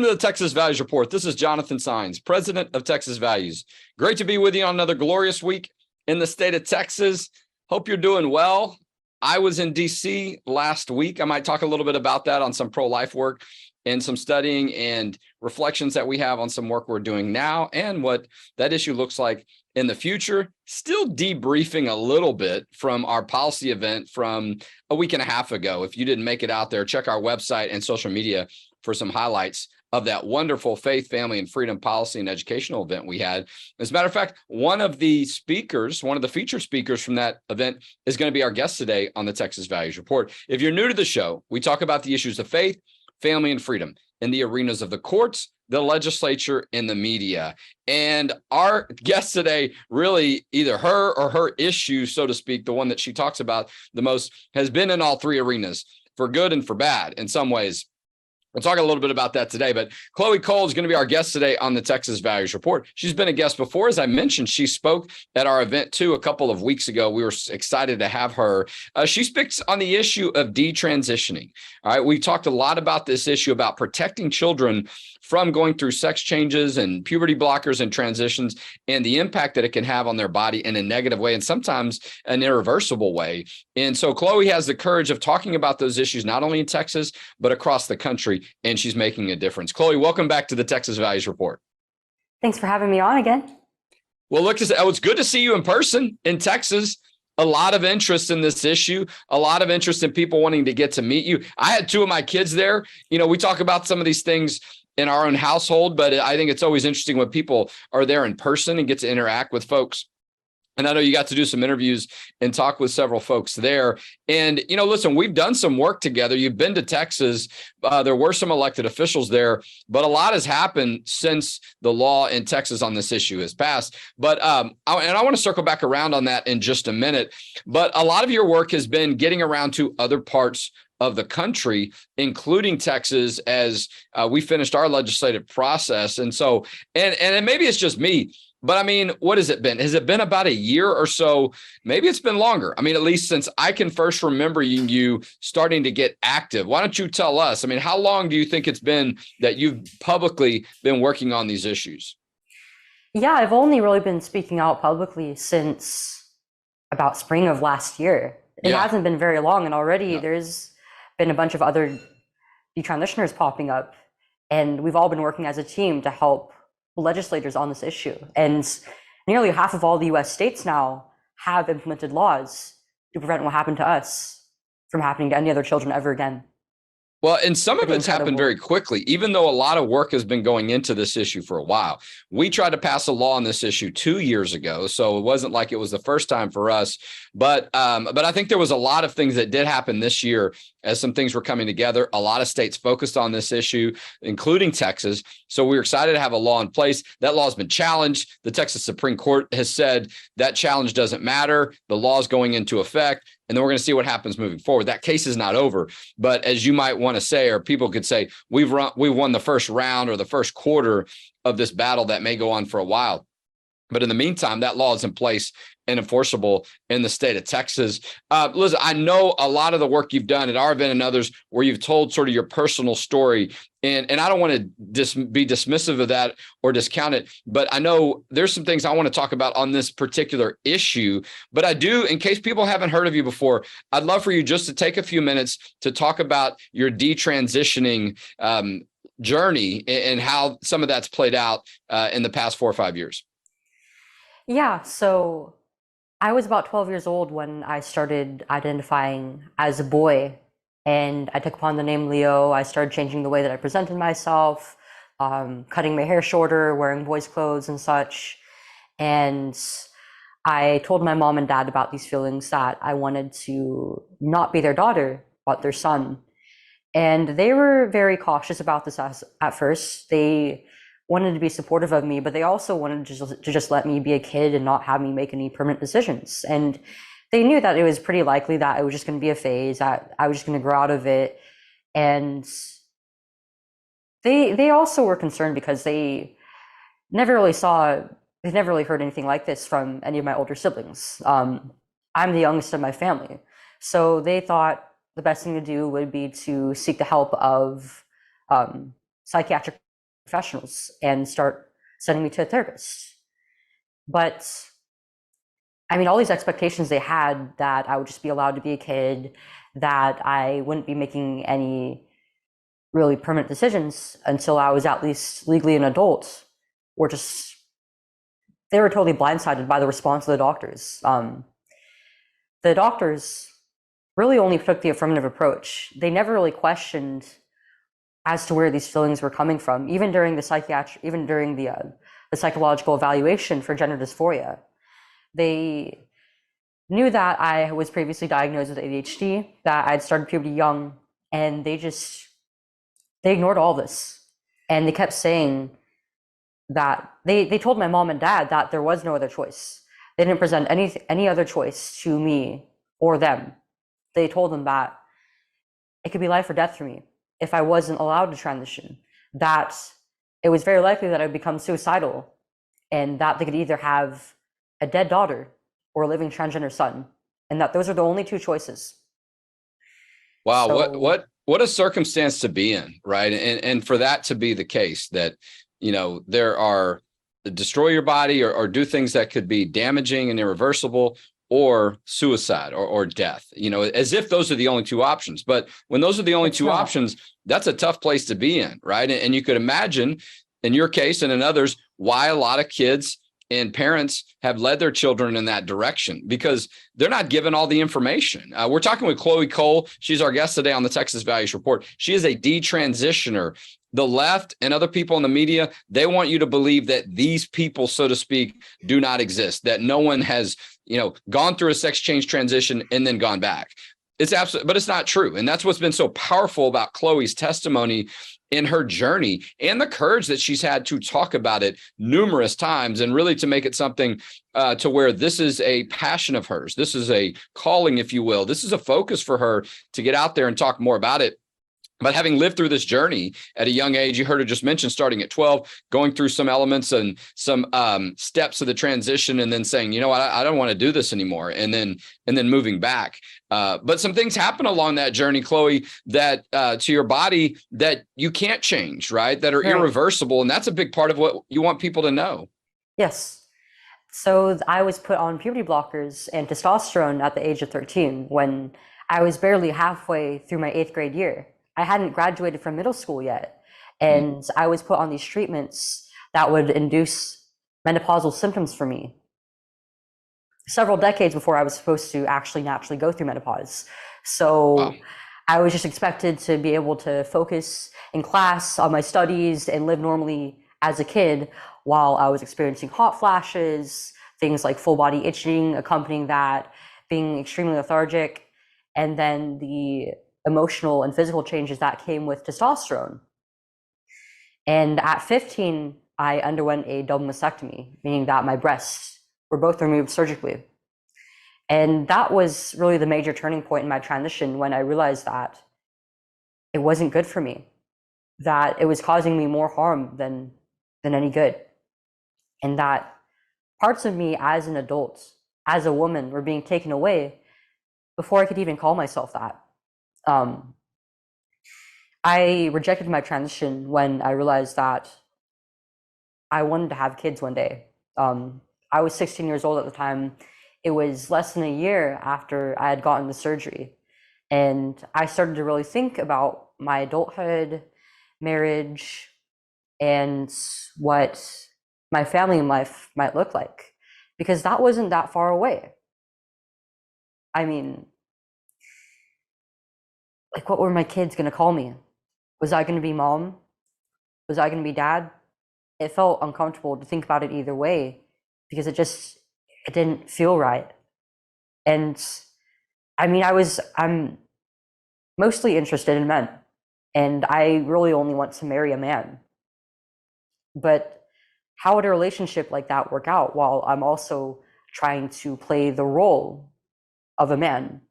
Welcome to the Texas Values Report. This is Jonathan Saenz, president of Texas Values. Great to be with you on another glorious week in the state of Texas. Hope you're doing well. I was in DC last week. I might talk a little bit about that on some pro-life work and some studying and reflections that we have on some work we're doing now and what that issue looks like in the future. Still debriefing a little bit from our policy event from a week and a half ago. If you didn't make it out there, check our website and social media for some highlights of that wonderful faith, family, and freedom policy and educational event we had. As a matter of fact, one of the featured speakers from that event is going to be our guest today on the Texas Values Report. If you're new to the show, we talk about the issues of faith, family, and freedom in the arenas of the courts, the legislature, and the media. And our guest today, really either her issue, so to speak, the one that she talks about the most, has been in all three arenas, for good and for bad in some ways. We'll talk a little bit about that today, but Chloe Cole is going to be our guest today on the Texas Values Report. She's been a guest before. As I mentioned, she spoke at our event too a couple of weeks ago. We were excited to have her. She speaks on the issue of detransitioning. All right, we talked a lot about this issue about protecting children from going through sex changes and puberty blockers and transitions and the impact that it can have on their body in a negative way and sometimes an irreversible way. And so Chloe has the courage of talking about those issues, not only in Texas, but across the country, and she's making a difference. Chloe, welcome back to the Texas Values Report. Thanks for having me on again. Well, look, it's good to see you in person in Texas. A lot of interest in this issue, a lot of interest in people wanting to get to meet you. I had two of my kids there. You know, we talk about some of these things in our own household, but I think it's always interesting when people are there in person and get to interact with folks. And I know you got to do some interviews and talk with several folks there. And, you know, listen, we've done some work together. You've been to Texas. There were some elected officials there, but a lot has happened since the law in Texas on this issue has passed. But I want to circle back around on that in just a minute. But a lot of your work has been getting around to other parts of the country, including Texas, as we finished our legislative process. And so, and maybe it's just me, but I mean, what has it been? Has it been about a year or so? Maybe it's been longer. I mean, at least since I can first remember you starting to get active. Why don't you tell us? I mean, how long do you think it's been that you've publicly been working on these issues? Yeah, I've only really been speaking out publicly since about spring of last year. It hasn't been very long, and already there's been a bunch of other detransitioners popping up, and we've all been working as a team to help legislators on this issue. And nearly half of all the US states now have implemented laws to prevent what happened to us from happening to any other children ever again. Well, and some of it's happened very quickly, even though a lot of work has been going into this issue for a while. We tried to pass a law on this issue 2 years ago, so it wasn't like it was the first time for us. But I think there was a lot of things that did happen this year as some things were coming together. A lot of states focused on this issue, including Texas. So we were excited to have a law in place. That law has been challenged. The Texas Supreme Court has said that challenge doesn't matter. The law is going into effect. And then we're going to see what happens moving forward. That case is not over. But as you might want to say, or people could say, we won the first round or the first quarter of this battle that may go on for a while. But in the meantime, that law is in place and enforceable in the state of Texas. Listen, I know a lot of the work you've done at our event and others where you've told sort of your personal story. And I don't want to be dismissive of that or discount it, but I know there's some things I want to talk about on this particular issue. But I do, in case people haven't heard of you before, I'd love for you just to take a few minutes to talk about your detransitioning journey and how some of that's played out in the past 4 or 5 years. Yeah, so I was about 12 years old when I started identifying as a boy, and I took upon the name Leo. I started changing the way that I presented myself, cutting my hair shorter, wearing boys' clothes and such. And I told my mom and dad about these feelings that I wanted to not be their daughter, but their son. And they were very cautious about this at first. They wanted to be supportive of me, but they also wanted to just let me be a kid and not have me make any permanent decisions. And they knew that it was pretty likely that it was just going to be a phase, that I was just going to grow out of it. And they also were concerned because they never really heard anything like this from any of my older siblings. I'm the youngest of my family. So they thought the best thing to do would be to seek the help of psychiatric professionals and start sending me to a therapist. But I mean, all these expectations they had, that I would just be allowed to be a kid, that I wouldn't be making any really permanent decisions until I was at least legally an adult, were just, they were totally blindsided by the response of the doctors. The doctors really only took the affirmative approach. They never really questioned as to where these feelings were coming from, even during the psychological evaluation for gender dysphoria. They knew that I was previously diagnosed with ADHD, that I'd started puberty young, and they ignored all this. And they kept saying that they told my mom and dad that there was no other choice. They didn't present any other choice to me or them. They told them that it could be life or death for me if I wasn't allowed to transition, that it was very likely that I would become suicidal, and that they could either have a dead daughter or a living transgender son, and that those are the only two choices. Wow, so, what a circumstance to be in, right? And for that to be the case, that there are destroy your body or do things that could be damaging and irreversible, or suicide or death, as if those are the only two options. But when those are the only two options, that's a tough place to be in, right? And you could imagine, in your case and in others, why a lot of kids and parents have led their children in that direction, because they're not given all the information. We're talking with Chloe Cole. She's our guest today on the Texas Values Report. She is a detransitioner. The left and other people in the media, they want you to believe that these people, so to speak, do not exist, that no one has, gone through a sex change transition and then gone back. It's absolutely, but it's not true. And that's what's been so powerful about Chloe's testimony in her journey, and the courage that she's had to talk about it numerous times, and really to make it something to where this is a passion of hers. This is a calling, if you will. This is a focus for her to get out there and talk more about it. But having lived through this journey at a young age, you heard her just mention starting at 12, going through some elements and some steps of the transition, and then saying, I don't want to do this anymore, and then moving back. But some things happen along that journey, Chloe, that to your body that you can't change, right? That are irreversible. And that's a big part of what you want people to know. Yes. So I was put on puberty blockers and testosterone at the age of 13, when I was barely halfway through my 8th grade year. I hadn't graduated from middle school yet. And I was put on these treatments that would induce menopausal symptoms for me several decades before I was supposed to actually naturally go through menopause. So wow. I was just expected to be able to focus in class on my studies and live normally as a kid, while I was experiencing hot flashes, things like full body itching accompanying that, being extremely lethargic, and then the emotional and physical changes that came with testosterone. And at 15, I underwent a double mastectomy, meaning that my breasts were both removed surgically. And that was really the major turning point in my transition, when I realized that it wasn't good for me, that it was causing me more harm than any good. And that parts of me as an adult, as a woman, were being taken away before I could even call myself that. I rejected my transition when I realized that I wanted to have kids one day. I was 16 years old at the time. It was less than a year after I had gotten the surgery. And I started to really think about my adulthood, marriage, and what my family life might look like, because that wasn't that far away. I mean, like, what were my kids going to call me? Was I going to be mom? Was I going to be dad? It felt uncomfortable to think about it either way, because it didn't feel right. And I mean, I'm mostly interested in men, and I really only want to marry a man. But how would a relationship like that work out while I'm also trying to play the role of a man?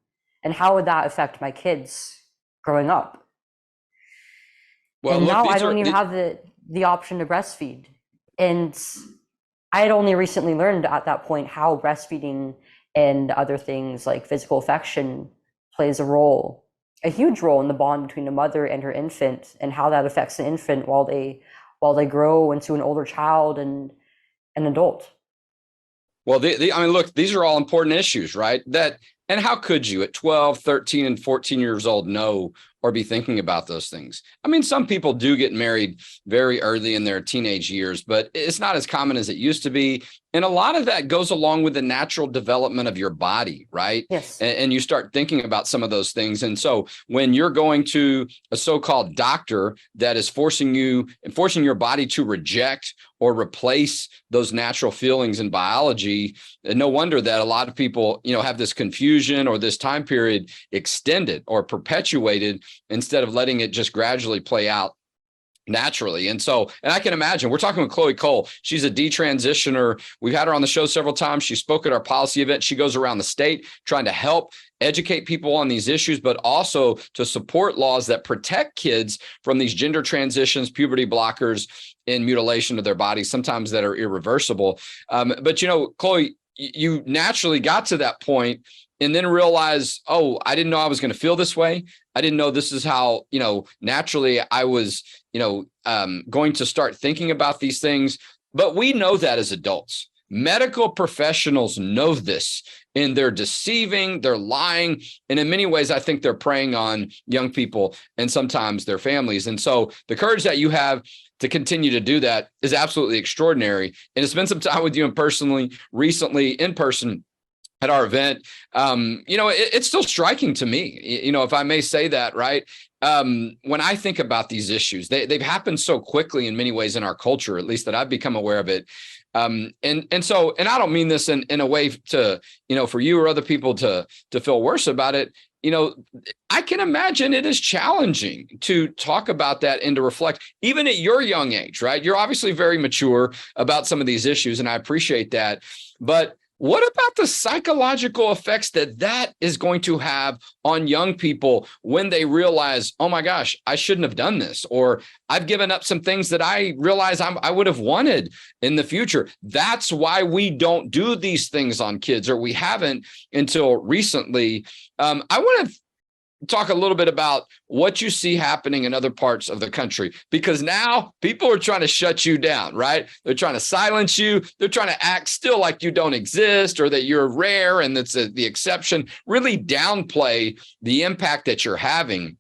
And how would that affect my kids growing up? Well, and now I don't even have the option to breastfeed. And I had only recently learned at that point how breastfeeding and other things like physical affection plays a huge role in the bond between a mother and her infant, and how that affects the infant while they while they grow into an older child and an adult. Well, I mean, look, these are all important issues, right? And how could you at 12, 13, and 14 years old know or be thinking about those things? I mean, some people do get married very early in their teenage years, but it's not as common as it used to be. And a lot of that goes along with the natural development of your body, right? Yes. And you start thinking about some of those things. And so when you're going to a so-called doctor that is forcing your body to reject or replace those natural feelings in biology, and no wonder that a lot of people, have this confusion or this time period extended or perpetuated instead of letting it just gradually play out naturally. And I can imagine, we're talking with Chloe Cole. She's a detransitioner. We've had her on the show several times. She spoke at our policy event. She goes around the state trying to help educate people on these issues, but also to support laws that protect kids from these gender transitions, puberty blockers, and mutilation of their bodies, sometimes that are irreversible. But Chloe, you naturally got to that point and then realized, oh, I didn't know I was going to feel this way. I didn't know this is how, naturally I was, going to start thinking about these things. But we know that as adults. Medical professionals know this, and they're deceiving, they're lying. And in many ways, I think they're preying on young people and sometimes their families. And so the courage that you have to continue to do that is absolutely extraordinary. And it's been some time with you recently in person at our event. It's still striking to me, if I may say that, right? When I think about these issues, they've happened so quickly in many ways in our culture, at least that I've become aware of it. And I don't mean this in a way to, for you or other people to feel worse about it. I can imagine it is challenging to talk about that and to reflect, even at your young age, right? You're obviously very mature about some of these issues, and I appreciate that. But what about the psychological effects that is going to have on young people when they realize, oh my gosh, I shouldn't have done this, or I've given up some things that I realize I would have wanted in the future? That's why we don't do these things on kids, or we haven't until recently. I want to talk a little bit about what you see happening in other parts of the country, because now people are trying to shut you down, right? They're trying to silence you. They're trying to act still like you don't exist, or that you're rare and that's the exception, really downplay the impact that you're having.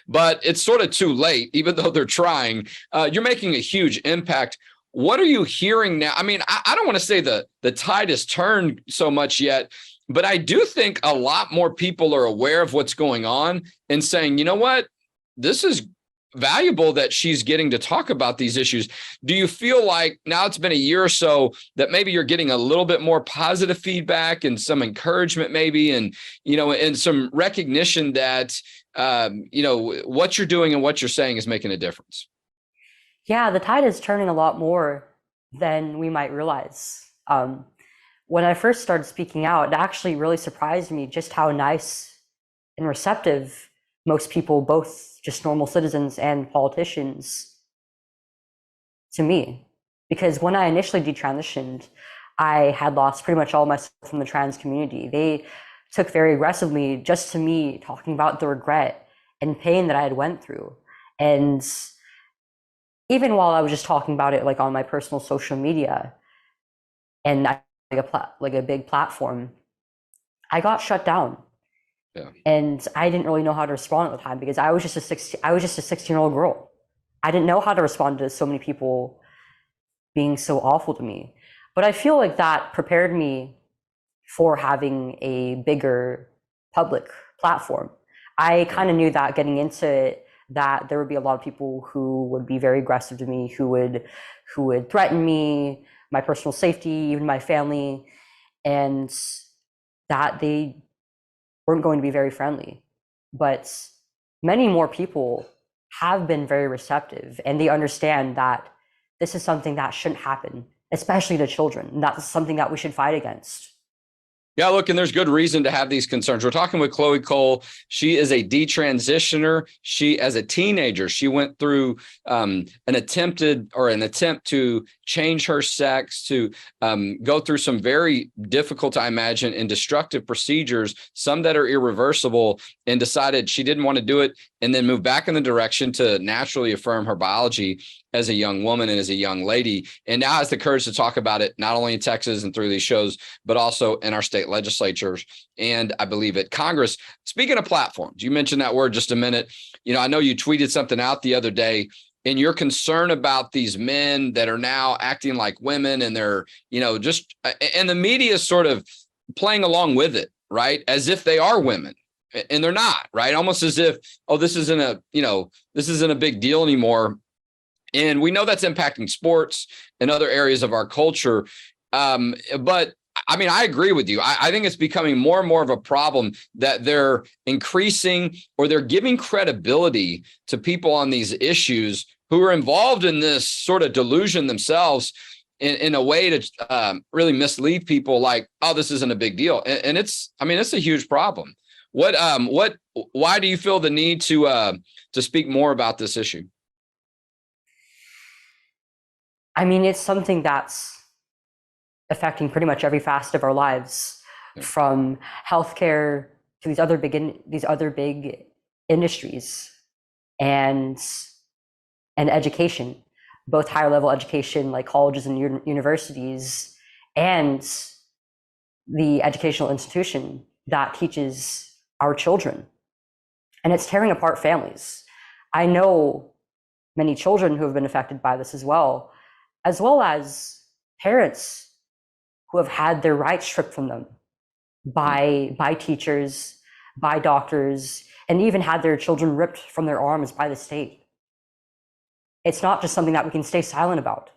But it's sort of too late, even though they're trying. You're making a huge impact. What are you hearing now? I mean, I don't want to say the tide has turned so much yet, but I do think a lot more people are aware of what's going on and saying, you know what, this is valuable that she's getting to talk about these issues. Do you feel like now it's been a year or so that maybe you're getting a little bit more positive feedback and some encouragement maybe, and, and some recognition that, what you're doing and what you're saying is making a difference? Yeah, the tide is turning a lot more than we might realize. When I first started speaking out, it actually really surprised me just how nice and receptive most people, both just normal citizens and politicians, to me. Because when I initially detransitioned, I had lost pretty much all myself from the trans community. They took very aggressively just to me talking about the regret and pain that I had went through. And even while I was just talking about it like on my personal social media, and like a big platform, I got shut down. Yeah. And I didn't really know how to respond at the time, because I was just a 16-year-old girl. I didn't know how to respond to so many people being so awful to me. But I feel like that prepared me for having a bigger public platform. I kind of knew that getting into it, that there would be a lot of people who would be very aggressive to me, who would threaten me, my personal safety, even my family, and that they weren't going to be very friendly. But many more people have been very receptive, and they understand that this is something that shouldn't happen, especially to children. And that's something that we should fight against. Yeah, look, and there's good reason to have these concerns. We're talking with Chloe Cole. She is a detransitioner. She, as a teenager, she went through an attempt to change her sex, to go through some very difficult, I imagine, and destructive procedures, some that are irreversible, and decided she didn't want to do it and then move back in the direction to naturally affirm her biology as a young woman and as a young lady. And now has the courage to talk about it, not only in Texas and through these shows, but also in our state legislatures. And I believe at Congress. Speaking of platforms, you mentioned that word just a minute. I know you tweeted something out the other day, and your concern about these men that are now acting like women, and they're, and the media is sort of playing along with it, right? As if they are women, and they're not, right? Almost as if, this isn't a big deal anymore. And we know that's impacting sports and other areas of our culture. But I agree with you. I think it's becoming more and more of a problem that they're increasing, or they're giving credibility to people on these issues who are involved in this sort of delusion themselves in a way to really mislead people like, this isn't a big deal. And it's a huge problem. Why do you feel the need to speak more about this issue? It's something that's affecting pretty much every facet of our lives, from healthcare to these other big industries, and education, both higher level education like colleges and universities, and the educational institution that teaches our children. And it's tearing apart families. I know many children who have been affected by this as well as parents who have had their rights stripped from them by teachers, by doctors, and even had their children ripped from their arms by the state. It's not just something that we can stay silent about.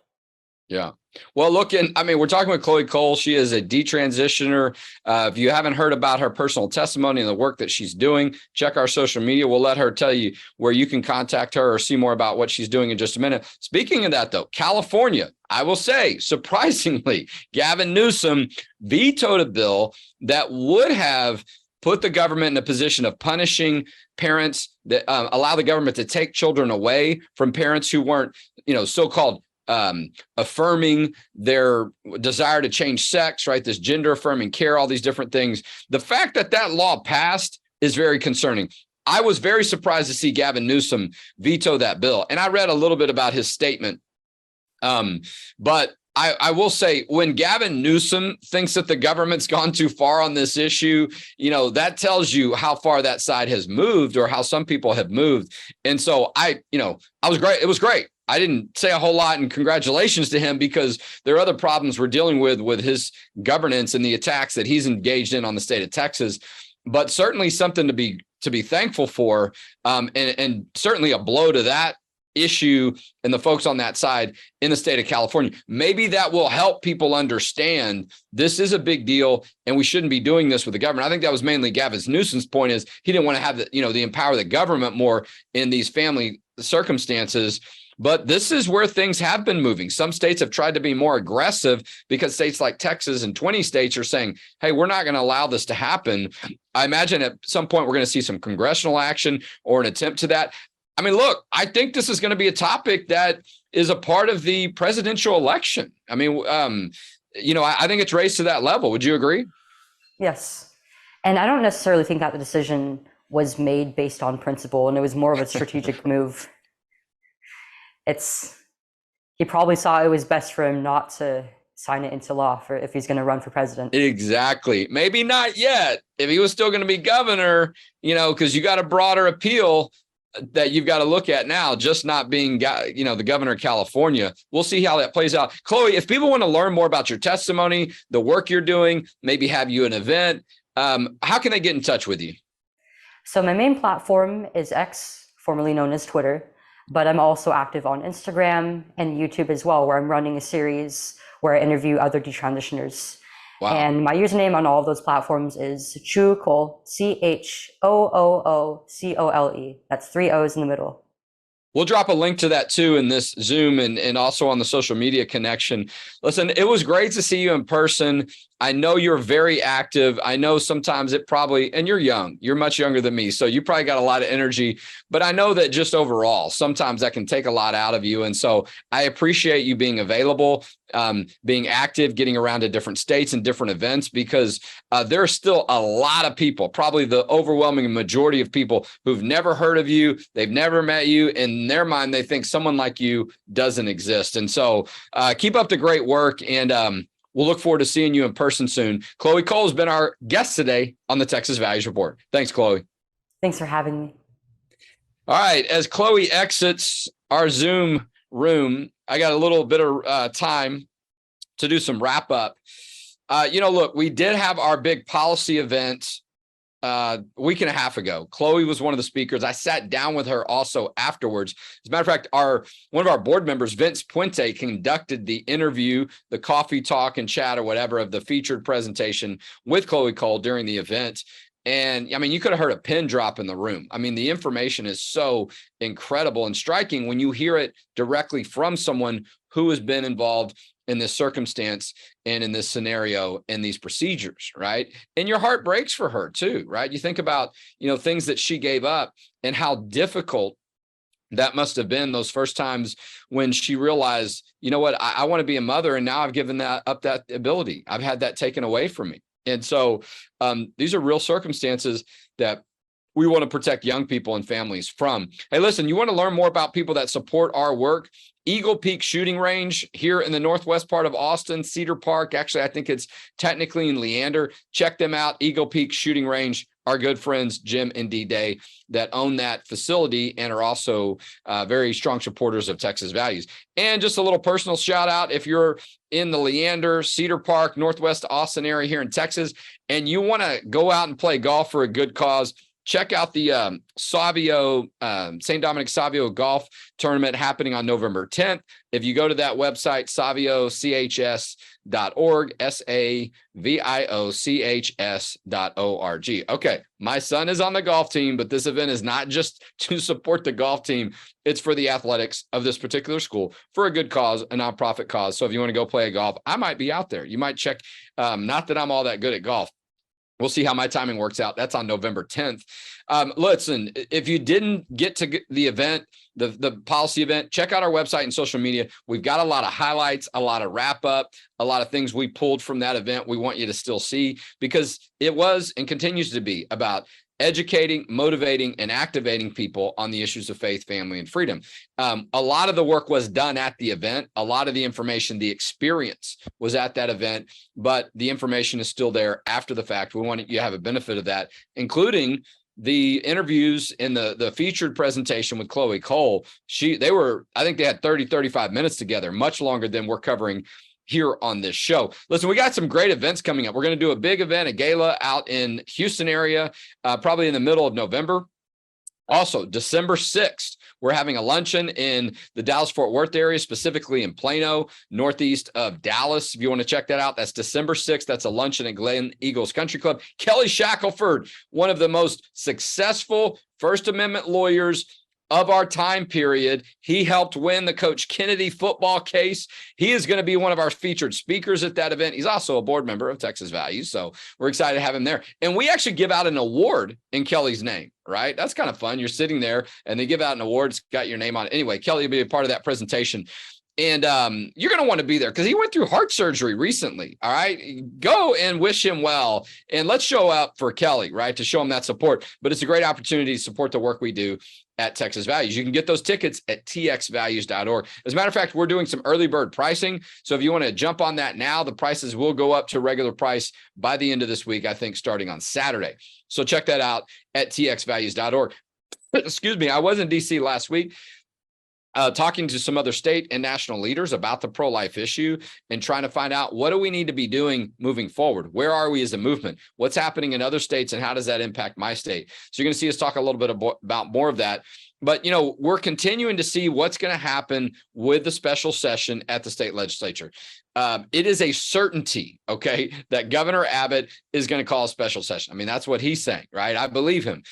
Yeah. Well, we're talking with Chloe Cole. She is a detransitioner. If you haven't heard about her personal testimony and the work that she's doing, check our social media. We'll let her tell you where you can contact her or see more about what she's doing in just a minute. Speaking of that, though, California, I will say, surprisingly, Gavin Newsom vetoed a bill that would have put the government in a position of punishing parents that allow the government to take children away from parents who weren't, so-called affirming their desire to change sex, right? This gender affirming care, all these different things. The fact that law passed is very concerning. I was very surprised to see Gavin veto that bill. And I read a little bit about his statement. But I will say, when Gavin Newsom thinks that the government's gone too far on this issue, that tells you how far that side has moved, or how some people have moved. And so I was great. It was great. I didn't say a whole lot, and congratulations to him, because there are other problems we're dealing with his governance and the attacks that he's engaged in on the state of Texas. But certainly something to be thankful for, and certainly a blow to that issue and the folks on that side in the state of California. Maybe that will help people understand this is a big deal, and we shouldn't be doing this with the government. I think that was mainly Gavin Newsom's point, is he didn't want to have the empower the government more in these family circumstances. But this is where things have been moving. Some states have tried to be more aggressive, because states like Texas and 20 states are saying, hey, we're not going to allow this to happen. I imagine at some point we're going to see some congressional action or an attempt to that. Look, I think this is going to be a topic that is a part of the presidential election. I think it's raised to that level. Would you agree? Yes. And I don't necessarily think that the decision was made based on principle, and it was more of a strategic move. He probably saw it was best for him not to sign it into law if he's going to run for president. Exactly. Maybe not yet. If he was still going to be governor, because you got a broader appeal that you've got to look at now, just not being, the governor of California. We'll see how that plays out. Chloe, if people want to learn more about your testimony, the work you're doing, maybe have you an event, how can they get in touch with you? So my main platform is X, formerly known as Twitter, but I'm also active on Instagram and YouTube as well, where I'm running a series where I interview other detransitioners. Wow. And my username on all of those platforms is Choocole, CHOOOCOLE. That's 3 O's in the middle. We'll drop a link to that too in this Zoom and also on the social media connection. Listen, it was great to see you in person. I know you're very active. I know sometimes it probably, and you're young, you're much younger than me. So you probably got a lot of energy, but I know that just overall, sometimes that can take a lot out of you. And so I appreciate you being available, being active, getting around to different states and different events, because there are still a lot of people, probably the overwhelming majority of people who've never heard of you. They've never met you. In their mind, they think someone like you doesn't exist. And so keep up the great work. And we'll look forward to seeing you in person soon. Chloe Cole has been our guest today on the Texas Values Report. Thanks, Chloe. Thanks for having me. All right. As Chloe exits our Zoom room, I got a little bit of time to do some wrap up. Look, we did have our big policy event a week and a half ago. Chloe was one of the speakers. I sat down with her also afterwards. As a matter of fact, one of our board members, Vince Puente, conducted the interview, the coffee talk and chat or whatever of the featured presentation with Chloe Cole during the event. And I mean, you could have heard a pin drop in the room. I mean, the information is so incredible and striking when you hear it directly from someone who has been involved in this circumstance and in this scenario and these procedures, right? And your heart breaks for her too, right? You think about, things that she gave up and how difficult that must have been those first times when she realized, you know what, I want to be a mother, and now I've given that ability. I've had that taken away from me. And so these are real circumstances that we want to protect young people and families from. Hey, listen, you want to learn more about people that support our work? Eagle Peak Shooting Range here in the northwest part of Austin, Cedar Park. Actually, I think it's technically in Leander. Check them out, Eagle Peak Shooting Range. Our good friends, Jim and D-Day, that own that facility and are also very strong supporters of Texas Values. And just a little personal shout out, if you're in the Leander, Cedar Park, Northwest Austin area here in Texas, and you want to go out and play golf for a good cause, check out the Savio, St. Dominic Savio Golf Tournament happening on November 10th. If you go to that website, saviochs.org, saviochs.org. Okay, my son is on the golf team, but this event is not just to support the golf team. It's for the athletics of this particular school for a good cause, a nonprofit cause. So if you want to go play golf, I might be out there. You might check, not that I'm all that good at golf. We'll see how my timing works out. That's on November 10th. Listen, if you didn't get to the event, the policy event, check out our website and social media. We've got a lot of highlights, a lot of wrap up, a lot of things we pulled from that event we want you to still see, because it was and continues to be about educating, motivating, and activating people on the issues of faith, family, and freedom. A lot of the work was done at the event. A lot of the information, the experience was at that event, but the information is still there after the fact. We want you to have a benefit of that, including the interviews in the featured presentation with Chloe Cole. I think they had 35 minutes together, much longer than we're covering here on this show. Listen, we got some great events coming up. We're going to do a big event, a gala out in Houston area, probably in the middle of November. Also, December 6th, we're having a luncheon in the Dallas-Fort Worth area, specifically in Plano, northeast of Dallas. If you want to check that out, that's December 6th. That's a luncheon at Glen Eagles Country Club. Kelly Shackelford, one of the most successful First Amendment lawyers of our time period. He helped win the Coach Kennedy football case. He is going to be one of our featured speakers at that event. He's also a board member of Texas Values, so we're excited to have him there. And we actually give out an award in Kelly's name, right? That's kind of fun. You're sitting there and they give out an award. It's got your name on it. Anyway, Kelly will be a part of that presentation. And you're going to want to be there because he went through heart surgery recently. All right. Go and wish him well. And let's show up for Kelly, right, to show him that support. But it's a great opportunity to support the work we do at Texas Values. You can get those tickets at txvalues.org. As a matter of fact, we're doing some early bird pricing. So if you want to jump on that now, the prices will go up to regular price by the end of this week, I think starting on Saturday. So check that out at txvalues.org. Excuse me. I was in DC last week, talking to some other state and national leaders about the pro-life issue and trying to find out, what do we need to be doing moving forward? Where are we as a movement? What's happening in other states, and how does that impact my state? So you're going to see us talk a little bit about more of that. But, we're continuing to see what's going to happen with the special session at the state legislature. it is a certainty, okay, that Governor Abbott is going to call a special session. I mean, that's what he's saying, right? I believe him.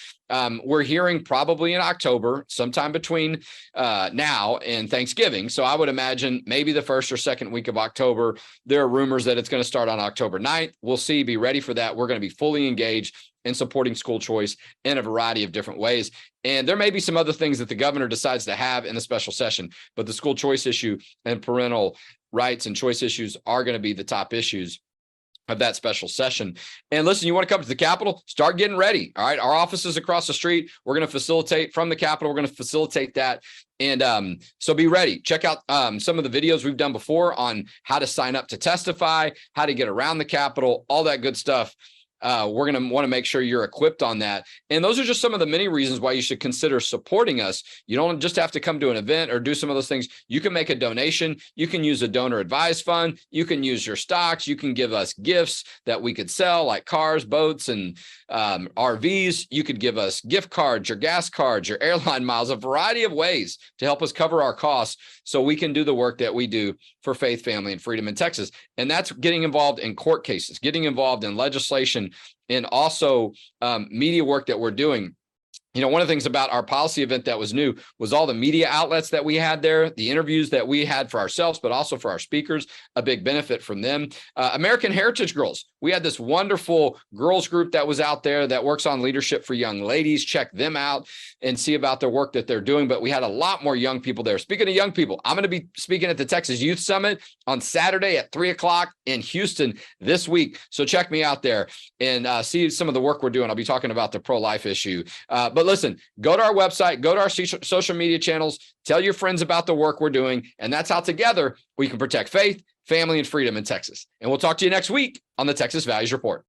We're hearing probably in October, sometime between now and Thanksgiving. So I would imagine maybe the first or second week of October. There are rumors that it's going to start on October 9th. We'll see. Be ready for that. We're going to be fully engaged in supporting school choice in a variety of different ways. And there may be some other things that the governor decides to have in the special session, but the school choice issue and parental rights and choice issues are going to be the top issues of that special session. And listen, you want to come to the Capitol, start getting ready. All right. Our office is across the street. We're going to facilitate from the Capitol. We're going to facilitate that. And so be ready. Check out some of the videos we've done before on how to sign up to testify, how to get around the Capitol, all that good stuff. We're going to want to make sure you're equipped on that. And those are just some of the many reasons why you should consider supporting us. You don't just have to come to an event or do some of those things. You can make a donation. You can use a donor advised fund. You can use your stocks. You can give us gifts that we could sell, like cars, boats, and RVs. You could give us gift cards, your gas cards, your airline miles, a variety of ways to help us cover our costs so we can do the work that we do for faith, family, and freedom in Texas. And that's getting involved in court cases, getting involved in legislation, and also media work that we're doing. You know, one of the things about our policy event that was new was all the media outlets that we had there, the interviews that we had for ourselves, but also for our speakers, a big benefit from them. American Heritage Girls. We had this wonderful girls group that was out there that works on leadership for young ladies. Check them out and see about their work that they're doing. But we had a lot more young people there. Speaking of young people, I'm going to be speaking at the Texas Youth Summit on Saturday at 3:00 in Houston this week. So check me out there and see some of the work we're doing. I'll be talking about the pro-life issue. But listen, go to our website, go to our social media channels, tell your friends about the work we're doing. And that's how together we can protect faith, family, and freedom in Texas. And we'll talk to you next week on the Texas Values Report.